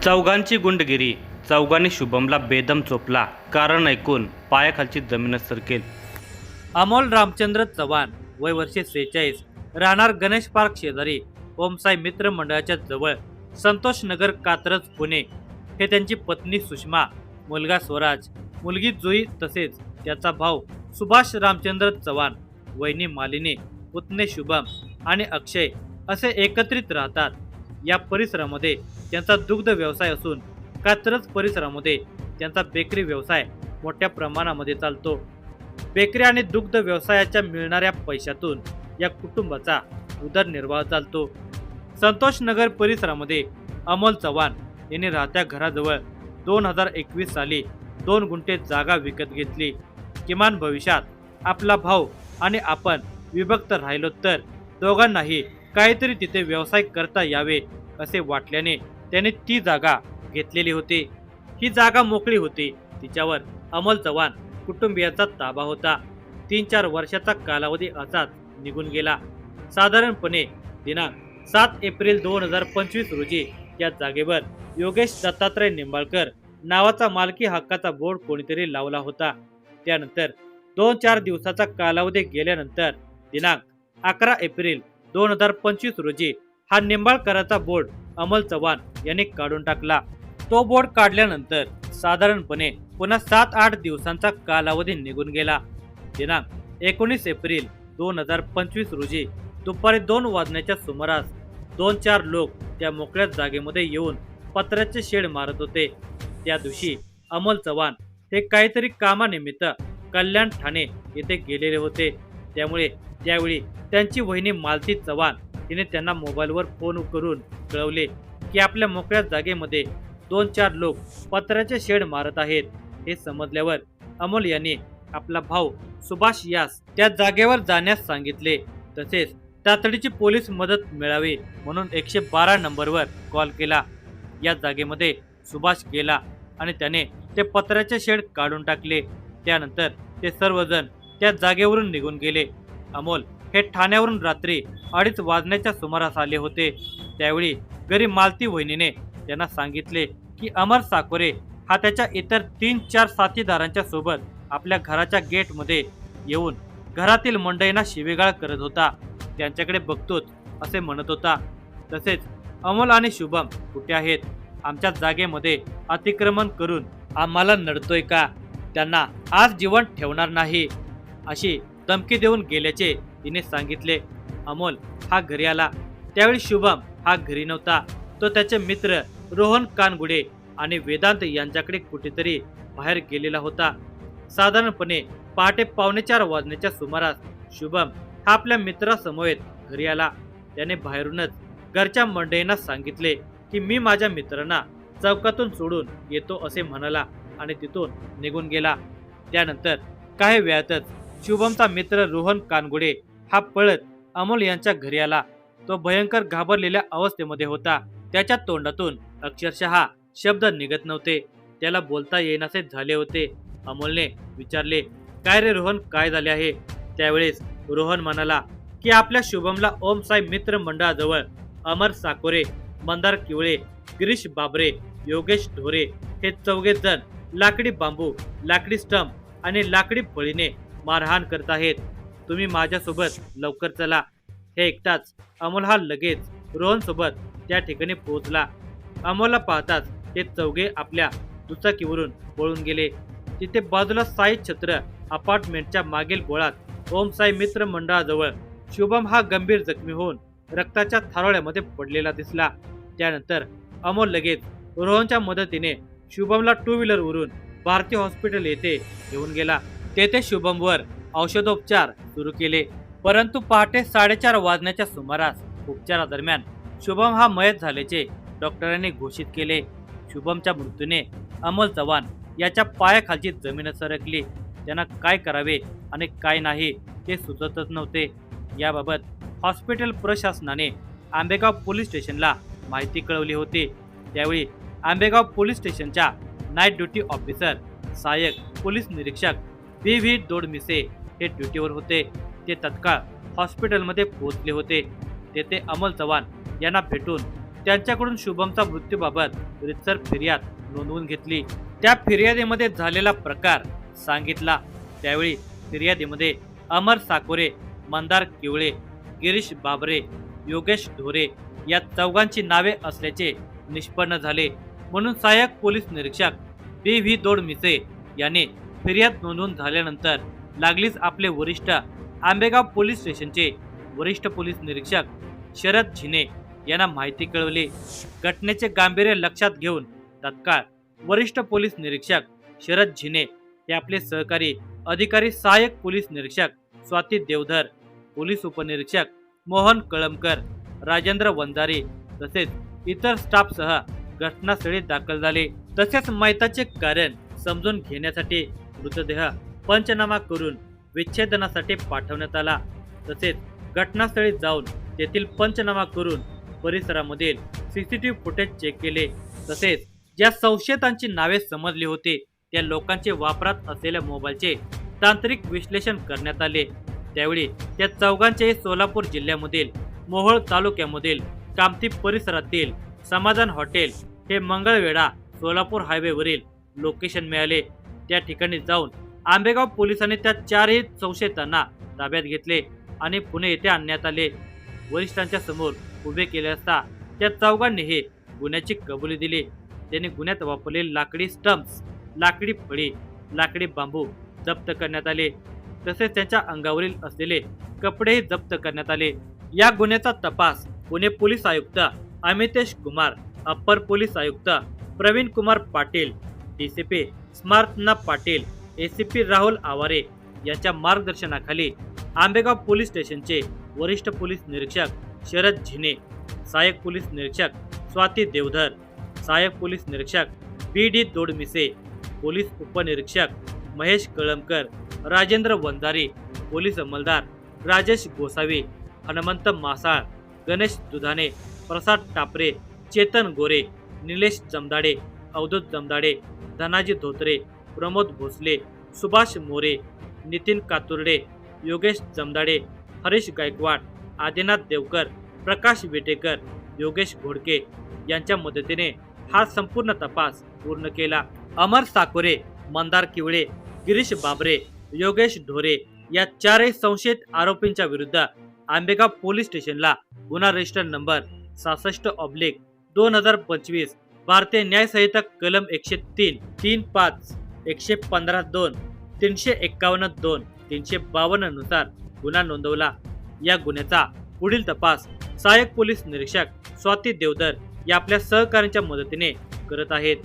चौघांची गुंडगिरी. चौघांनी शुभमला बेदम चोपला. कारण ऐकून पायाखालची जमीनच सरकेल. अमोल रामचंद्र चव्हाण, वय वर्षे 46, राहणार गणेश पार्क शेजारी ओमसाई मित्र मंडळाच्या जवळ, संतोष नगर, कात्रज, पुणे. हे त्यांची पत्नी सुषमा, मुलगा स्वराज, मुलगी जुई तसेच त्याचा भाऊ सुभाष रामचंद्र चव्हाण, वहिनी मालिनी, पुतणे शुभम आणि अक्षय असे एकत्रित राहतात. या परिसरामध्ये त्यांचा दुग्ध व्यवसाय असून कात्रज परिसरामध्ये त्यांचा बेकरी व्यवसाय मोठ्या प्रमाणामध्ये चालतो. बेकरी आणि दुग्ध व्यवसायाच्या मिळणाऱ्या पैशातून या कुटुंबाचा उदरनिर्वाह चालतो. संतोष नगर परिसरामध्ये अमोल चव्हाण यांनी राहत्या घराजवळ 2021 साली 2 गुंठे जागा विकत घेतली. किमान भविष्यात आपला भाऊ आणि आपण विभक्त राहिलो तर दोघांनाही काहीतरी तिथे व्यवसाय करता यावे असे वाटल्याने त्याने ती जागा घेतलेली होती. ही जागा मोकळी होती. तिच्यावर अमोल चव्हाण कुटुंबियांचा ताबा होता. 3-4 वर्षाचा कालावधी असाच निघून गेला. साधारणपणे दिनांक 7 एप्रिल 2025 रोजी या जागेवर योगेश दत्तात्रय निंबाळकर नावाचा मालकी हक्काचा बोर्ड कोणीतरी लावला होता. त्यानंतर 2-4 दिवसाचा कालावधी गेल्यानंतर दिनांक 11 एप्रिल 2025 रोजी हा निंबाळकराचा बोर्ड अमोल चव्हाण यांनी काढून टाकला. तो बोर्ड काढल्यानंतर साधारणपणे पुन्हा 7-8 दिवसांचा कालावधी निघून गेला. दिनांक 19 एप्रिल 2025 रोजी दुपारी 2 वाजण्याच्या सुमारास 2-4 लोक त्या मोकळ्या जागेमध्ये येऊन पत्र्याचे शेड मारत होते. त्या दिवशी अमोल चव्हाण हे काहीतरी कामानिमित्त कल्याण ठाणे येथे गेलेले होते. त्यामुळे त्यावेळी त्यांची वहिनी मालती चव्हाण तिने त्यांना मोबाईलवर फोन करून कळवले की आपल्या मोकळ्या जागेमध्ये 2-4 लोक पत्र्याचे शेड मारत आहेत. हे समजल्यावर अमोल यांनी आपला भाऊ सुभाष यास त्या जागेवर जाण्यास सांगितले. तसेच तातडीची पोलीस मदत मिळावी म्हणून 112 नंबरवर कॉल केला. या जागेमध्ये सुभाष गेला आणि त्याने ते पत्र्याचे शेड काढून टाकले. त्यानंतर ते सर्वजण त्या जागेवरून निघून गेले. अमोल हे ठाण्यावरून रात्री 2:30 वाजण्याच्या सुमारास आले होते. त्यावेळी घरी मालती वहिनीने त्यांना सांगितले की अमर साकोरे हा त्याच्या इतर 3-4 साथीदारांच्या सोबत आपल्या घराच्या गेटमध्ये येऊन घरातील मंडळींना शिवीगाळ करत होता. त्यांच्याकडे बघतोच असे म्हणत होता. तसेच अमोल आणि शुभम कुठे आहेत? आमच्या जागेमध्ये अतिक्रमण करून आम्हाला नडतोय का? त्यांना आज जिवंत ठेवणार नाही अशी धमकी देऊन गेल्याचे तिने सांगितले. अमोल हा घरी आला. त्यावेळी शुभम हा घरी नव्हता. तो त्याचे मित्र रोहन कानगुडे आणि वेदांत यांच्याकडे कुठेतरी बाहेर गेलेला होता. साधारणपणे पहाटे 3:45 वाजण्याच्या सुमारास शुभम हा आपल्या मित्रासमवेत घरी आला. त्याने बाहेरूनच घरच्या मंडळींना सांगितले की मी माझ्या मित्रांना चौकातून सोडून येतो असे म्हणाला आणि तिथून निघून गेला. त्यानंतर काही वेळातच शुभमचा मित्र रोहन कानगुडे हा पळत अमोल यांच्या घरी आला. तो भयंकर घाबरलेल्या अवस्थेमध्ये होता. त्याच्या तोंडातून अक्षरशः शब्द निघत नव्हते. त्याला बोलता येईनासे झाले होते. अमोलने विचारले, काय रे रोहन, काय झाले आहे? त्यावेळेस रोहन म्हणाला की आपल्या शुभमला ओमसाई मित्र मंडळाजवळ अमर साकोरे, मंदार किवळे, गिरीश बाबरे, योगेश ढोरे हे 4 जण लाकडी बांबू, लाकडी स्टंप आणि लाकडी फळीने मारहाण करत आहेत. तुम्ही माझ्यासोबत लवकर चला. हे ऐकताच अमोल हा लगेच रोहन सोबत त्या ठिकाणी पोहोचला. अमोलला पाहताच ते 4 आपल्या दुचाकीवरून पळून गेले. तिथे बाजूला साई छत्र अपार्टमेंटच्या मागील बोळात ओमसाई मित्र मंडळाजवळ शुभम हा गंभीर जखमी होऊन रक्ताच्या थारोळ्यामध्ये पडलेला दिसला. त्यानंतर अमोल लगेच रोहनच्या मदतीने शुभमला 2 व्हीलरवरून भारतीय हॉस्पिटल येथे घेऊन गेला. तेथे शुभमवर औषधोपचार सुरू केले. परंतु पहाटे 4:30 वाजण्याच्या सुमारास उपचारादरम्यान शुभम हा मयत झाल्याचे डॉक्टरांनी घोषित केले. शुभमच्या मृत्यूने अमोल चव्हाण याच्या पायाखालची जमीन सरकली. त्यांना काय करावे आणि काय नाही ते सुचतच नव्हते. याबाबत हॉस्पिटल प्रशासनाने आंबेगाव पोलीस स्टेशनला माहिती कळवली होती. त्यावेळी आंबेगाव पोलीस स्टेशनच्या नाईट ड्युटी ऑफिसर सहाय्यक पोलीस निरीक्षक व्ही दोडमिसे हे ड्युटीवर होते. ते तत्काळ हॉस्पिटलमध्ये पोहोचले होते. तेथे अमोल चव्हाण यांना भेटून त्यांच्याकडून शुभमचा मृत्यूबाबत रितसर फिर्याद नोंदवून घेतली. त्या फिर्यादीमध्ये झालेला प्रकार सांगितला. त्यावेळी फिर्यादीमध्ये अमर साकोरे, मंदार किवळे, गिरीश बाबरे, योगेश ढोरे या चौघांची नावे असल्याचे निष्पन्न झाले. म्हणून सहाय्यक पोलीस निरीक्षक B.V. दोडमिसे यांनी फिर्याद नोंदवून झाल्यानंतर लागलीच आपले वरिष्ठ आंबेगाव पोलीस स्टेशनचे वरिष्ठ पोलीस निरीक्षक शरद झिने यांना माहिती कळवली. घटनेचे गांभीर्य लक्षात घेऊन तत्काळ वरिष्ठ पोलीस निरीक्षक शरद झिने हे आपले सहकारी अधिकारी सहाय्यक पोलीस निरीक्षक स्वाती देवधर, पोलीस उपनिरीक्षक मोहन कळमकर, राजेंद्र वंजारी तसेच इतर स्टाफसह घटनास्थळी दाखल झाले. तसेच मयताचे कारण समजून घेण्यासाठी मृतदेह पंचनामा करून विच्छेदनासाठी पाठवण्यात आला. तसेच घटनास्थळी जाऊन तेथील पंचनामा करून परिसरामधील सीसीटीव्ही फुटेज चेक केले. तसेच ज्या संशयितांची नावे समजली होती त्या लोकांचे वापरात असलेल्या मोबाईलचे तांत्रिक विश्लेषण करण्यात आले. त्यावेळी त्या चौघांचे सोलापूर जिल्ह्यामधील मोहोळ तालुक्यामधील कामती परिसरातील समाधान हॉटेल हे मंगळवेढा सोलापूर हायवेवरील लोकेशन मिळाले. त्या ठिकाणी जाऊन आंबेगाव पोलिसांनी त्या चारही संशयितांना ताब्यात घेतले आणि पुणे येथे आणण्यात आले. वरिष्ठांच्या समोर उभे केले असता त्या चौघांनी हे गुन्ह्याची कबुली दिली. त्यांनी गुन्ह्यात वापरलेले लाकडी स्टंप्स, लाकडी फळी, लाकडी बांबू जप्त करण्यात आले. तसेच त्यांच्या अंगावरील असलेले कपडेही जप्त करण्यात आले. या गुन्ह्याचा तपास पुणे पोलीस आयुक्त अमितेश कुमार, अप्पर पोलीस आयुक्त प्रवीण कुमार पाटील, DCP स्मार्तना पाटील, ACP राहुल आवारे यांच्या मार्गदर्शनाखाली आंबेगाव पोलीस स्टेशनचे वरिष्ठ पोलीस निरीक्षक शरद झिने, सहाय्यक पोलीस निरीक्षक स्वाती देवधर, सहाय्यक पोलीस निरीक्षक B.D. दोडमिसे, पोलीस उपनिरीक्षक महेश कळमकर, राजेंद्र वंजारी, पोलीस अंमलदार राजेश गोसावी, हनुमंत मासाळ, गणेश दुधाने, प्रसाद टापरे, चेतन गोरे, निलेश जमदाडे, अवधूत जमदाडे, धनाजी धोत्रे, प्रमोद भोसले, सुभाष मोरे, नितीन कातुर्डे, योगेश जमदाडे, हरीश गायकवाड, आदिनाथ देवकर, प्रकाश विटेकर, योगेश घोडके यांच्या मदतीने हा संपूर्ण तपास पूर्ण केला. अमर साकोरे, मंदार किवळे, गिरीश बाबरे, योगेश ढोरे या चारही संशयित आरोपींच्या विरुद्ध आंबेगाव पोलीस स्टेशनला गुन्हा रजिस्टर नंबर 66/2025 भारतीय न्याय संहिता कलम 103, 35, 115(2), 351(2), 352 नुसार गुन्हा नोंदवला. या गुन्ह्याचा पुढील तपास सहाय्यक पोलीस निरीक्षक स्वाती देवधर या आपल्या सहकाऱ्यांच्या मदतीने करत आहेत.